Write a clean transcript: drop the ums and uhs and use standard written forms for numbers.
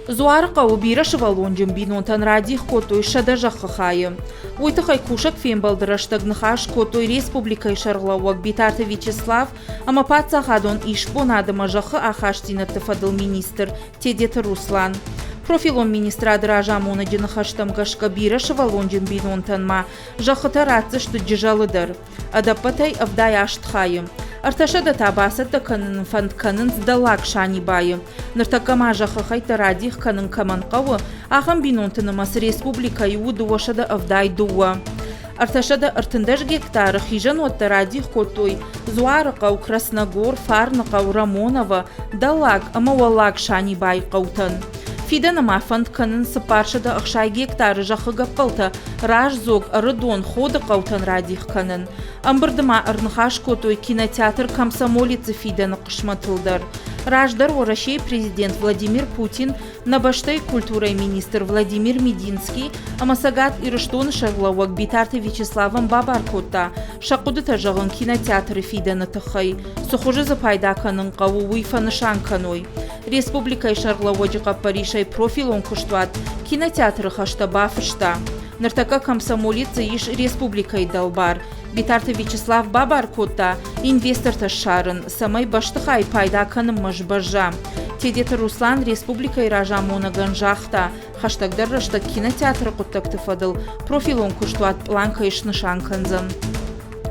Зуарqa u bira şıvalonjum binontan radih kotoy şadaja xaxayı. Uytıxay kuşak fen baldırıştıg nıxaş kotoy Respublikay şarglavak bitartı Vyacheslav, ama patsa xadon işbon adıma jaxı axaştinatı fadıl minister Tedeta Ruslan. Profilon ministra Drajamona dinaxaştam gaşka bira şıvalonjum binontanma jaxıta ratsıştı cijalıdır. Adapatay avday aştxayı. Арташада табасата канын фанд канын здалак шани байы. Ныртакама жахахайта радих канын каманқавы ахам бинонтынымас республика ю дуашада авдай дуа. Арташада артындаш гектары хижан отта радих котой Зуарақау Красногор Фарнақау Рамонова далак амавалак шани бай қаутын. Фиданама фанд канын сыпаршада ақшай гектары жақы гаппалта раж зог арыдон ходы қаутын радих канын. Амбырдыма арнхаш котой кинотеатр комсомолицы фиданы қышматылдар. Раждар орашей президент Владимир Путин, набаштай культурай министр Владимир Мединский, амасагат ирыштон шарлауак битарты Вячеславом Бабаркота, шақуды тажағын кинотеатры фиданы тұхай, сухужы запайда канын қаву уйфанышан каной. Республикай шарлауаджыға паришай профилон күштуат, кинотеатры хашта бафышта. Ныртака комсомолицы иш республикай далбар. Битарты Вячеслав Бабаркота инвестор ташарын, самай баштыхай пайда каным мажбажа. Тедета Руслан республикай ражамона ганжахта, хаштагдар раштаг кинотеатры құттакты фадыл, профилон күштуат ланка ишнышан канзан.